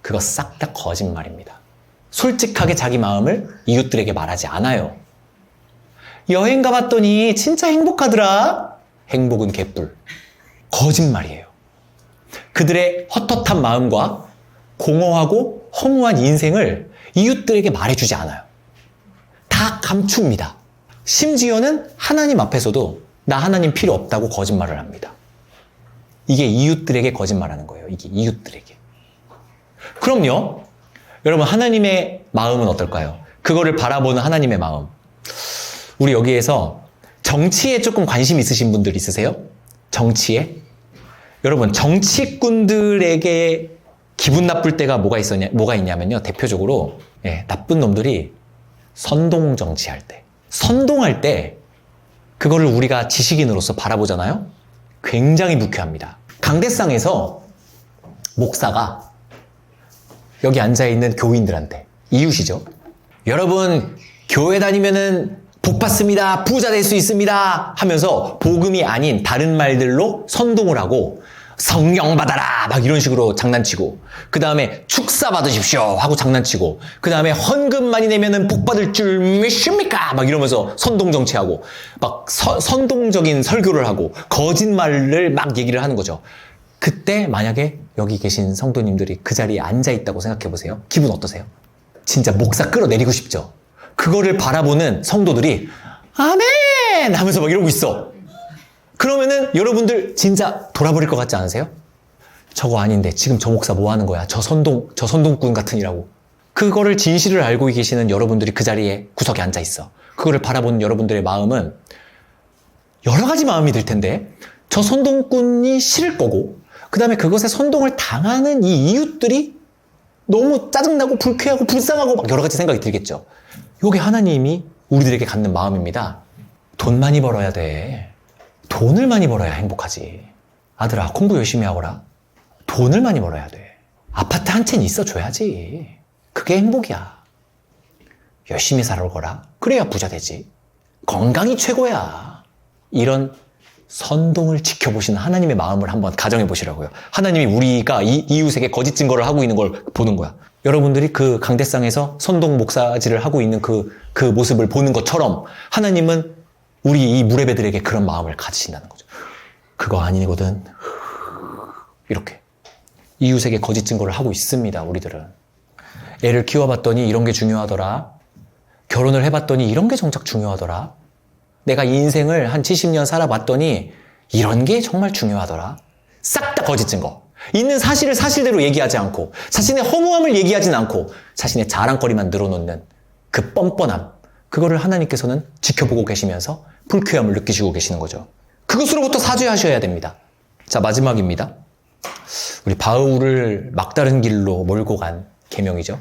그거 싹 다 거짓말입니다. 솔직하게 자기 마음을 이웃들에게 말하지 않아요. 여행 가봤더니 진짜 행복하더라. 행복은 개뿔. 거짓말이에요. 그들의 헛헛한 마음과 공허하고 허무한 인생을 이웃들에게 말해주지 않아요. 다 감춥니다. 심지어는 하나님 앞에서도 나 하나님 필요 없다고 거짓말을 합니다. 이게 이웃들에게 거짓말하는 거예요. 이게 이웃들에게. 그럼요. 여러분, 하나님의 마음은 어떨까요? 그거를 바라보는 하나님의 마음. 우리 여기에서 정치에 조금 관심 있으신 분들 있으세요? 정치에? 여러분, 정치꾼들에게 기분 나쁠 때가 뭐가 있냐면요. 대표적으로 나쁜 놈들이 선동 정치할 때. 선동할 때 그거를 우리가 지식인으로서 바라보잖아요. 굉장히 무쾌합니다. 강대상에서 목사가 여기 앉아있는 교인들한테, 이웃이죠. 여러분, 교회 다니면은 복 받습니다. 부자 될 수 있습니다. 하면서 복음이 아닌 다른 말들로 선동을 하고 성령 받아라 막 이런 식으로 장난치고, 그 다음에 축사 받으십시오 하고 장난치고, 그 다음에 헌금 많이 내면은 복 받을 줄 믿습니까? 막 이러면서 선동 정치하고 막 선동적인 설교를 하고 거짓말을 막 얘기를 하는 거죠. 그때 만약에 여기 계신 성도님들이 그 자리에 앉아 있다고 생각해 보세요. 기분 어떠세요? 진짜 목사 끌어내리고 싶죠. 그거를 바라보는 성도들이 아멘 하면서 막 이러고 있어. 그러면은 여러분들 진짜 돌아버릴 것 같지 않으세요? 저거 아닌데 지금 저 목사 뭐 하는 거야? 저 선동꾼 같으니라고. 그거를 진실을 알고 계시는 여러분들이 그 자리에 구석에 앉아 있어. 그거를 바라보는 여러분들의 마음은 여러 가지 마음이 들 텐데, 저 선동꾼이 싫을 거고, 그 다음에 그것에 선동을 당하는 이 이웃들이 너무 짜증나고 불쾌하고 불쌍하고 막 여러 가지 생각이 들겠죠. 요게 하나님이 우리들에게 갖는 마음입니다. 돈 많이 벌어야 돼. 돈을 많이 벌어야 행복하지. 아들아, 공부 열심히 하거라. 돈을 많이 벌어야 돼. 아파트 한 채는 있어줘야지. 그게 행복이야. 열심히 살아오거라. 그래야 부자 되지. 건강이 최고야. 이런 선동을 지켜보시는 하나님의 마음을 한번 가정해 보시라고요. 하나님이 우리가 이웃에게 거짓 증거를 하고 있는 걸 보는 거야. 여러분들이 그 강대상에서 선동 목사질을 하고 있는 그 모습을 보는 것처럼 하나님은 우리 이 무레배들에게 그런 마음을 가지신다는 거죠. 그거 아니거든. 이렇게. 이웃에게 거짓 증거를 하고 있습니다, 우리들은. 애를 키워봤더니 이런 게 중요하더라. 결혼을 해봤더니 이런 게 정작 중요하더라. 내가 인생을 한 70년 살아봤더니 이런 게 정말 중요하더라. 싹 다 거짓 증거. 있는 사실을 사실대로 얘기하지 않고, 자신의 허무함을 얘기하진 않고, 자신의 자랑거리만 늘어놓는 그 뻔뻔함. 그거를 하나님께서는 지켜보고 계시면서 불쾌함을 느끼시고 계시는 거죠. 그것으로부터 사죄하셔야 됩니다. 자, 마지막입니다. 우리 바울을 막다른 길로 몰고 간 계명이죠.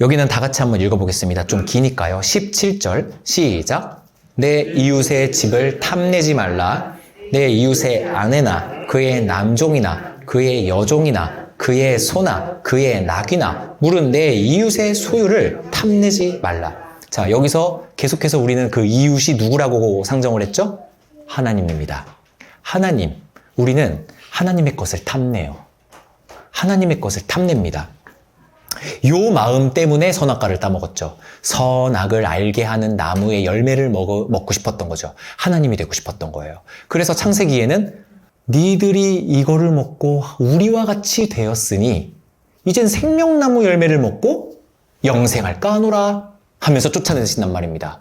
여기는 다 같이 한번 읽어보겠습니다. 좀 기니까요. 17절 시작. 내 이웃의 집을 탐내지 말라. 내 이웃의 아내나 그의 남종이나 그의 여종이나 그의 소나 그의 낙이나 물은 내 이웃의 소유를 탐내지 말라. 자, 여기서 계속해서 우리는 그 이웃이 누구라고 상정을 했죠? 하나님입니다. 하나님, 우리는 하나님의 것을 탐내요. 하나님의 것을 탐냅니다. 요 마음 때문에 선악과를 따먹었죠. 선악을 알게 하는 나무의 열매를 먹고 싶었던 거죠. 하나님이 되고 싶었던 거예요. 그래서 창세기에는 니들이 이거를 먹고 우리와 같이 되었으니 이젠 생명나무 열매를 먹고 영생을 까노라 하면서 쫓아내신단 말입니다.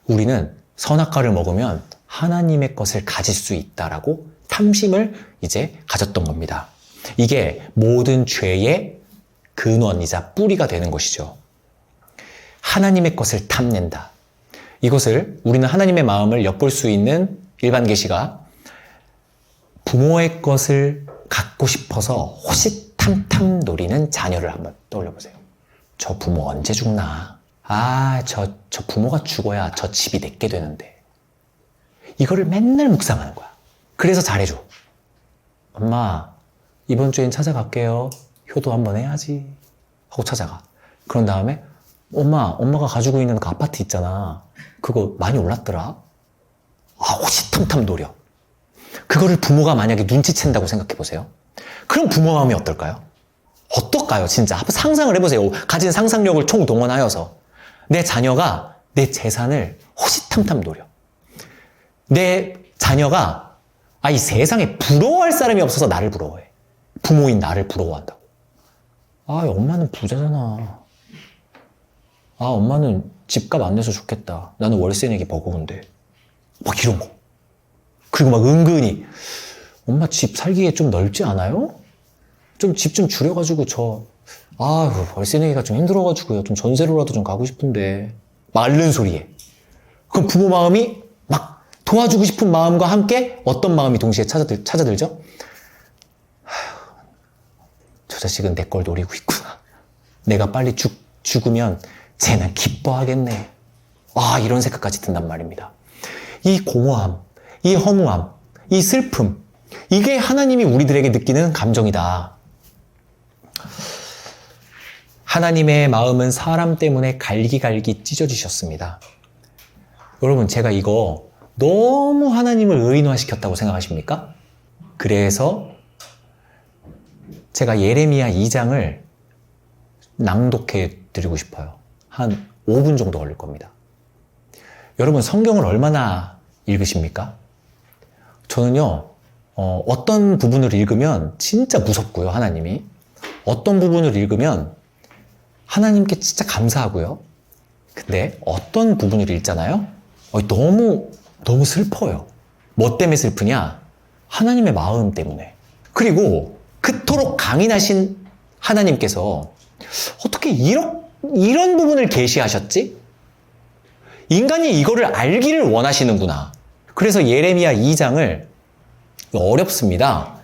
우리는 선악과를 먹으면 하나님의 것을 가질 수 있다라고 탐심을 이제 가졌던 겁니다. 이게 모든 죄의 근원이자 뿌리가 되는 것이죠. 하나님의 것을 탐낸다. 이것을 우리는 하나님의 마음을 엿볼 수 있는 일반 계시가 부모의 것을 갖고 싶어서 호시탐탐 노리는 자녀를 한번 떠올려 보세요. 저 부모 언제 죽나? 저 부모가 죽어야 저 집이 내게 되는데. 이거를 맨날 묵상하는 거야. 그래서 잘해줘. 엄마, 이번 주엔 찾아갈게요. 효도 한번 해야지. 하고 찾아가. 그런 다음에 엄마가 가지고 있는 그 아파트 있잖아. 그거 많이 올랐더라. 호시탐탐 노려. 그거를 부모가 만약에 눈치챈다고 생각해 보세요. 그럼 부모 마음이 어떨까요? 어떨까요? 진짜 한번 상상을 해보세요. 가진 상상력을 총동원하여서 내 자녀가 내 재산을 호시탐탐 노려. 내 자녀가 이 세상에 부러워할 사람이 없어서 나를 부러워해. 부모인 나를 부러워한다고. 엄마는 부자잖아. 엄마는 집값 안 내서 좋겠다. 나는 월세 내기 버거운데. 막 이런 거. 그리고 막 은근히 엄마 집 살기에 좀 넓지 않아요? 좀 집 좀 줄여가지고 월세 내기가 좀 힘들어가지고요. 좀 전세로라도 좀 가고 싶은데. 막 앓는 소리에. 그럼 부모 마음이 막 도와주고 싶은 마음과 함께 어떤 마음이 동시에 찾아들죠? 저 자식은 내 걸 노리고 있구나. 내가 빨리 죽으면 쟤는 기뻐하겠네. 이런 생각까지 든단 말입니다. 이 공허함, 이 허무함, 이 슬픔, 이게 하나님이 우리들에게 느끼는 감정이다. 하나님의 마음은 사람 때문에 갈기갈기 찢어지셨습니다. 여러분, 제가 이거 너무 하나님을 의인화시켰다고 생각하십니까? 그래서 제가 예레미야 2장을 낭독해 드리고 싶어요. 한 5분 정도 걸릴 겁니다. 여러분, 성경을 얼마나 읽으십니까? 저는요, 어떤 부분을 읽으면 진짜 무섭고요, 하나님이. 어떤 부분을 읽으면 하나님께 진짜 감사하고요. 근데 어떤 부분을 읽잖아요? 너무 슬퍼요. 뭐 때문에 슬프냐? 하나님의 마음 때문에. 그리고 그토록 강인하신 하나님께서 어떻게 이런 부분을 계시하셨지? 인간이 이거를 알기를 원하시는구나. 그래서 예레미야 2장을 어렵습니다.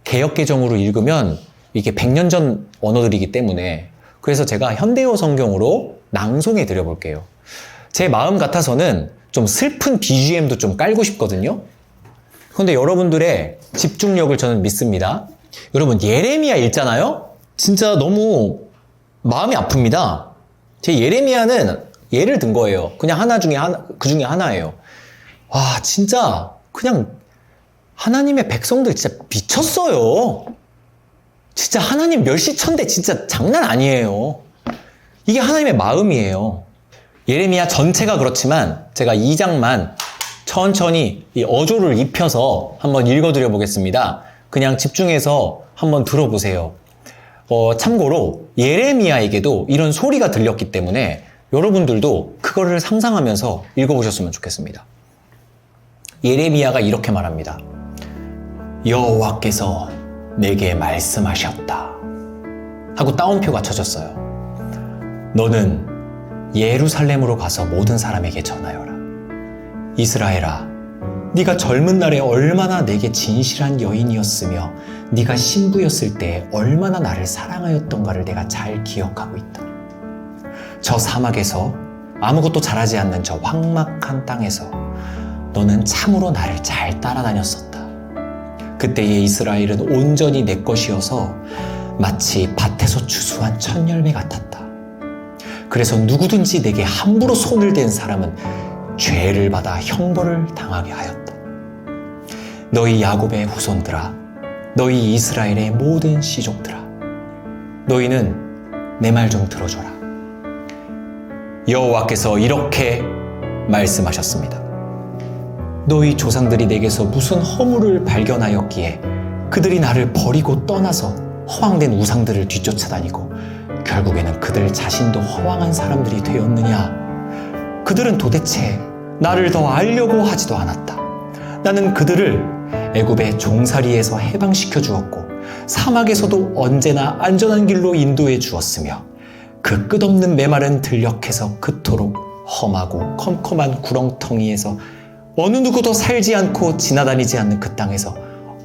개역개정으로 읽으면 이게 100년 전 언어들이기 때문에 그래서 제가 현대어 성경으로 낭송해 드려볼게요. 제 마음 같아서는 좀 슬픈 BGM도 좀 깔고 싶거든요. 그런데 여러분들의 집중력을 저는 믿습니다. 여러분, 예레미야 읽잖아요? 진짜 너무 마음이 아픕니다. 제 예레미야는 예를 든 거예요. 그냥 그 중에 하나예요. 진짜 그냥 하나님의 백성들 진짜 미쳤어요. 진짜 하나님 멸시천대 진짜 장난 아니에요. 이게 하나님의 마음이에요. 예레미야 전체가 그렇지만 제가 2장만 천천히 이 어조를 입혀서 한번 읽어드려 보겠습니다. 그냥 집중해서 한번 들어보세요. 참고로 예레미야에게도 이런 소리가 들렸기 때문에 여러분들도 그거를 상상하면서 읽어보셨으면 좋겠습니다. 예레미야가 이렇게 말합니다. 여호와께서 내게 말씀하셨다 하고 따옴표가 쳐졌어요. 너는 예루살렘으로 가서 모든 사람에게 전하여라. 이스라엘아, 네가 젊은 날에 얼마나 내게 진실한 여인이었으며 네가 신부였을 때 얼마나 나를 사랑하였던가를 내가 잘 기억하고 있다. 저 사막에서 아무것도 자라지 않는 저 황막한 땅에서 너는 참으로 나를 잘 따라다녔었다. 그때의 이스라엘은 온전히 내 것이어서 마치 밭에서 추수한 첫 열매 같았다. 그래서 누구든지 내게 함부로 손을 댄 사람은 죄를 받아 형벌을 당하게 하였다. 너희 야곱의 후손들아, 너희 이스라엘의 모든 씨족들아, 너희는 내 말 좀 들어줘라. 여호와께서 이렇게 말씀하셨습니다. 너희 조상들이 내게서 무슨 허물을 발견하였기에 그들이 나를 버리고 떠나서 허황된 우상들을 뒤쫓아다니고 결국에는 그들 자신도 허황한 사람들이 되었느냐? 그들은 도대체 나를 더 알려고 하지도 않았다. 나는 그들을 애굽의 종살이에서 해방시켜 주었고 사막에서도 언제나 안전한 길로 인도해 주었으며 그 끝없는 메마른 들녘에서 그토록 험하고 컴컴한 구렁텅이에서 어느 누구도 살지 않고 지나다니지 않는 그 땅에서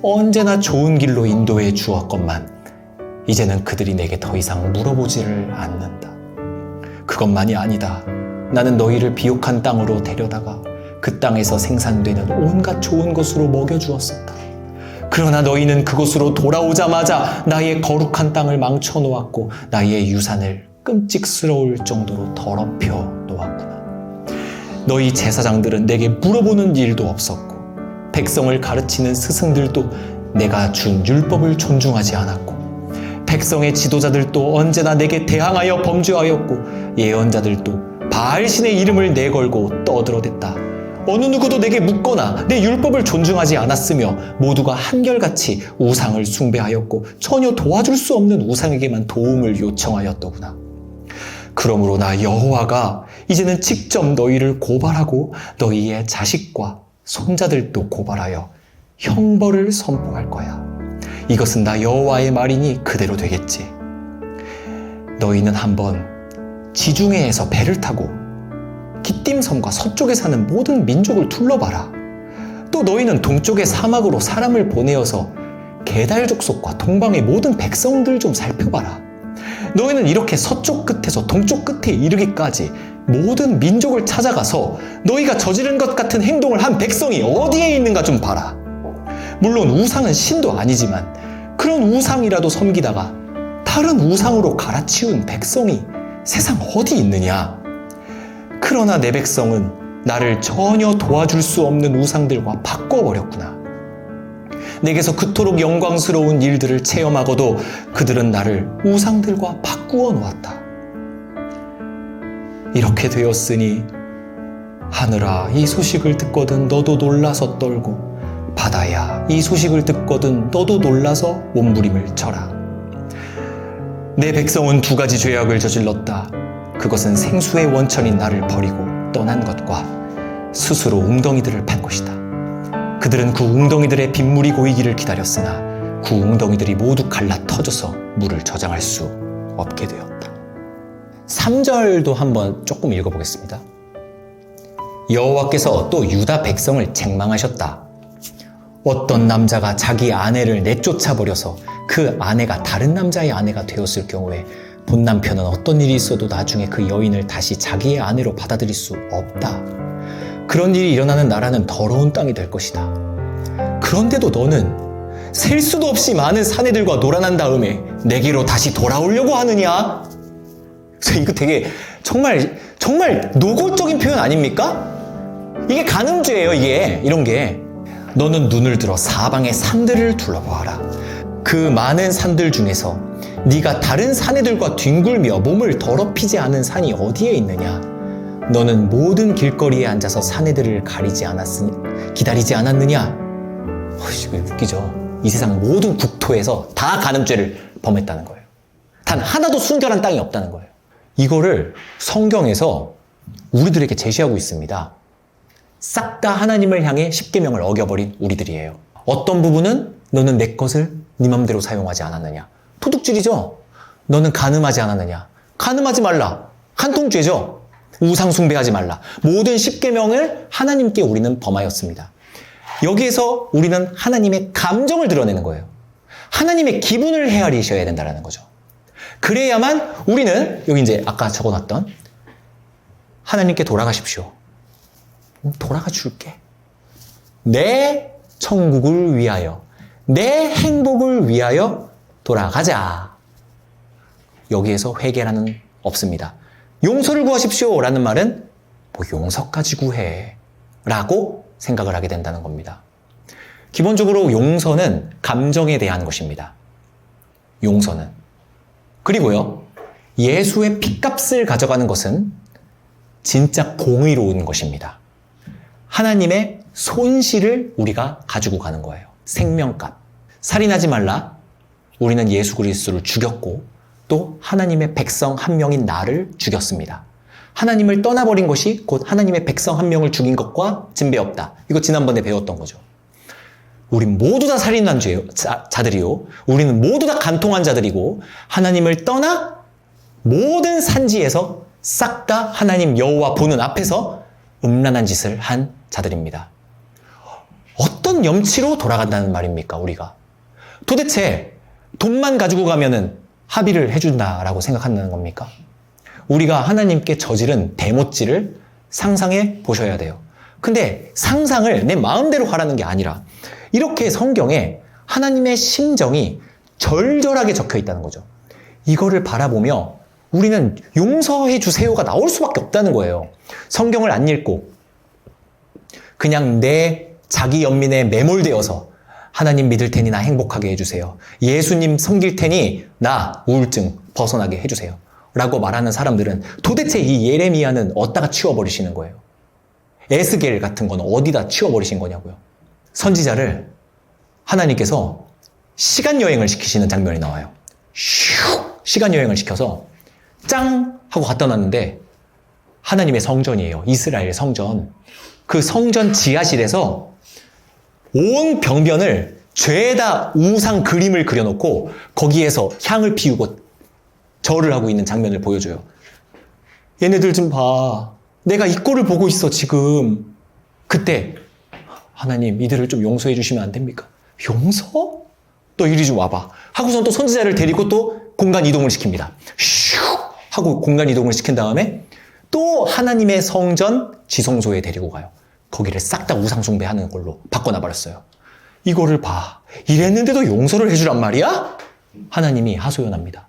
언제나 좋은 길로 인도해 주었건만 이제는 그들이 내게 더 이상 물어보지를 않는다. 그것만이 아니다. 나는 너희를 비옥한 땅으로 데려다가 그 땅에서 생산되는 온갖 좋은 것으로 먹여주었었다. 그러나 너희는 그곳으로 돌아오자마자 나의 거룩한 땅을 망쳐놓았고 나의 유산을 끔찍스러울 정도로 더럽혀 놓았구나. 너희 제사장들은 내게 물어보는 일도 없었고 백성을 가르치는 스승들도 내가 준 율법을 존중하지 않았고 백성의 지도자들도 언제나 내게 대항하여 범죄하였고 예언자들도 바알신의 이름을 내걸고 떠들어댔다. 어느 누구도 내게 묻거나 내 율법을 존중하지 않았으며 모두가 한결같이 우상을 숭배하였고 전혀 도와줄 수 없는 우상에게만 도움을 요청하였더구나. 그러므로 나 여호와가 이제는 직접 너희를 고발하고 너희의 자식과 손자들도 고발하여 형벌을 선포할 거야. 이것은 나 여호와의 말이니 그대로 되겠지. 너희는 한번 지중해에서 배를 타고 기띔섬과 서쪽에 사는 모든 민족을 둘러봐라. 또 너희는 동쪽의 사막으로 사람을 보내어서 게달 족속과 동방의 모든 백성들 좀 살펴봐라. 너희는 이렇게 서쪽 끝에서 동쪽 끝에 이르기까지 모든 민족을 찾아가서 너희가 저지른 것 같은 행동을 한 백성이 어디에 있는가 좀 봐라. 물론 우상은 신도 아니지만 그런 우상이라도 섬기다가 다른 우상으로 갈아치운 백성이 세상 어디 있느냐? 그러나 내 백성은 나를 전혀 도와줄 수 없는 우상들과 바꿔버렸구나. 내게서 그토록 영광스러운 일들을 체험하고도 그들은 나를 우상들과 바꾸어 놓았다. 이렇게 되었으니 하늘아 이 소식을 듣거든 너도 놀라서 떨고 바다야 이 소식을 듣거든 너도 놀라서 몸부림을 쳐라. 내 백성은 두 가지 죄악을 저질렀다. 그것은 생수의 원천인 나를 버리고 떠난 것과 스스로 웅덩이들을 판 것이다. 그들은 그 웅덩이들의 빗물이 고이기를 기다렸으나 그 웅덩이들이 모두 갈라 터져서 물을 저장할 수 없게 되었다. 3절도 한번 조금 읽어보겠습니다. 여호와께서 또 유다 백성을 책망하셨다. 어떤 남자가 자기 아내를 내쫓아버려서 그 아내가 다른 남자의 아내가 되었을 경우에 본 남편은 어떤 일이 있어도 나중에 그 여인을 다시 자기의 아내로 받아들일 수 없다. 그런 일이 일어나는 나라는 더러운 땅이 될 것이다. 그런데도 너는 셀 수도 없이 많은 사내들과 놀아난 다음에 내게로 다시 돌아오려고 하느냐? 이거 되게 정말 노골적인 표현 아닙니까? 이게 간음죄예요, 이게. 이런 게. 너는 눈을 들어 사방의 산들을 둘러보아라. 그 많은 산들 중에서 네가 다른 사내들과 뒹굴며 몸을 더럽히지 않은 산이 어디에 있느냐? 너는 모든 길거리에 앉아서 사내들을 기다리지 않았느냐? 이거 웃기죠? 이 세상 모든 국토에서 다 간음죄를 범했다는 거예요. 단 하나도 순결한 땅이 없다는 거예요. 이거를 성경에서 우리들에게 제시하고 있습니다. 싹 다 하나님을 향해 십계명을 어겨버린 우리들이에요. 어떤 부분은 너는 내 것을 네 맘대로 사용하지 않았느냐? 도둑질이죠. 너는 간음하지 않았느냐? 간음하지 말라. 간통죄죠. 우상 숭배하지 말라. 모든 십계명을 하나님께 우리는 범하였습니다. 여기에서 우리는 하나님의 감정을 드러내는 거예요. 하나님의 기분을 헤아리셔야 된다는 거죠. 그래야만 우리는 여기 이제 아까 적어놨던 하나님께 돌아가십시오. 돌아가 줄게. 내 천국을 위하여, 내 행복을 위하여 돌아가자. 여기에서 회개라는 없습니다. 용서를 구하십시오 라는 말은 뭐 용서까지 구해 라고 생각을 하게 된다는 겁니다. 기본적으로 용서는 감정에 대한 것입니다. 용서는. 그리고요, 예수의 핏값을 가져가는 것은 진짜 공의로운 것입니다. 하나님의 손실을 우리가 가지고 가는 거예요. 생명값. 살인하지 말라. 우리는 예수 그리스도를 죽였고 또 하나님의 백성 한 명인 나를 죽였습니다. 하나님을 떠나버린 것이 곧 하나님의 백성 한 명을 죽인 것과 진배없다. 이거 지난번에 배웠던 거죠. 우린 모두 다 살인한 자들이요. 우리는 모두 다 간통한 자들이고 하나님을 떠나 모든 산지에서 싹 다 하나님 여호와 보는 앞에서 음란한 짓을 한 자들입니다. 어떤 염치로 돌아간다는 말입니까, 우리가? 도대체 돈만 가지고 가면은 합의를 해준다라고 생각한다는 겁니까? 우리가 하나님께 저지른 대못질을 상상해 보셔야 돼요. 근데 상상을 내 마음대로 하라는 게 아니라 이렇게 성경에 하나님의 심정이 절절하게 적혀 있다는 거죠. 이거를 바라보며 우리는 용서해 주세요가 나올 수밖에 없다는 거예요. 성경을 안 읽고 그냥 내 자기 연민에 매몰되어서 하나님 믿을 테니 나 행복하게 해주세요. 예수님 섬길 테니 나 우울증 벗어나게 해주세요. 라고 말하는 사람들은 도대체 이 예레미야는 어디다가 치워버리시는 거예요? 에스겔 같은 건 어디다 치워버리신 거냐고요? 선지자를 하나님께서 시간여행을 시키시는 장면이 나와요. 슉! 시간여행을 시켜서 짱! 하고 갖다 놨는데 하나님의 성전이에요. 이스라엘 성전. 그 성전 지하실에서 온 벽면을 죄다 우상 그림을 그려놓고 거기에서 향을 피우고 절을 하고 있는 장면을 보여줘요. 얘네들 좀 봐. 내가 이 꼴을 보고 있어 지금. 그때 하나님 이들을 좀 용서해 주시면 안 됩니까? 용서? 너 이리 좀 와봐. 하고선 또 선지자를 데리고 또 공간 이동을 시킵니다. 슉 하고 공간 이동을 시킨 다음에 또 하나님의 성전 지성소에 데리고 가요. 거기를 싹 다 우상 숭배하는 걸로 바꿔놔버렸어요. 이거를 봐. 이랬는데도 용서를 해주란 말이야? 하나님이 하소연합니다.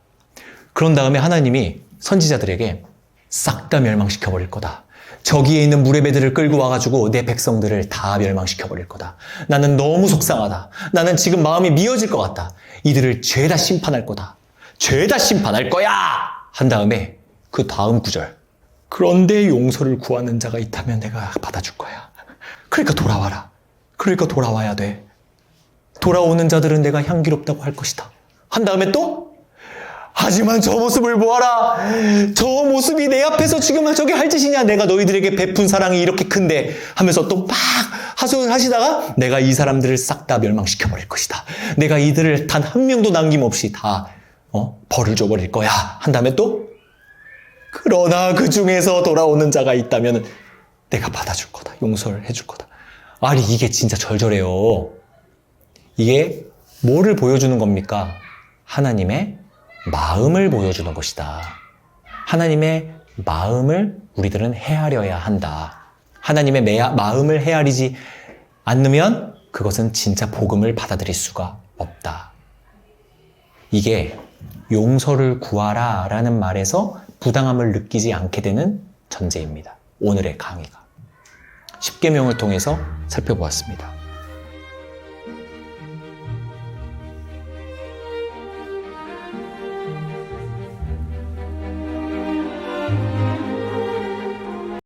그런 다음에 하나님이 선지자들에게 싹 다 멸망시켜버릴 거다. 저기에 있는 무레배들을 끌고 와가지고 내 백성들을 다 멸망시켜버릴 거다. 나는 너무 속상하다. 나는 지금 마음이 미어질 것 같다. 이들을 죄다 심판할 거다. 죄다 심판할 거야! 한 다음에 그 다음 구절. 그런데 용서를 구하는 자가 있다면 내가 받아줄 거야. 그러니까 돌아와라. 그러니까 돌아와야 돼. 돌아오는 자들은 내가 향기롭다고 할 것이다. 한 다음에 또 하지만 저 모습을 보아라. 저 모습이 내 앞에서 지금 저게 할 짓이냐. 내가 너희들에게 베푼 사랑이 이렇게 큰데 하면서 또 막 하소연을 하시다가 내가 이 사람들을 싹 다 멸망시켜버릴 것이다. 내가 이들을 단 한 명도 남김없이 다 벌을 줘버릴 거야. 한 다음에 또 그러나 그 중에서 돌아오는 자가 있다면 내가 받아줄 거다. 용서를 해줄 거다. 아니 이게 진짜 절절해요. 이게 뭐를 보여주는 겁니까? 하나님의 마음을 보여주는 것이다. 하나님의 마음을 우리들은 헤아려야 한다. 하나님의 마음을 헤아리지 않으면 그것은 진짜 복음을 받아들일 수가 없다. 이게 용서를 구하라 라는 말에서 부당함을 느끼지 않게 되는 전제입니다. 오늘의 강의가. 십계명을 통해서 살펴보았습니다.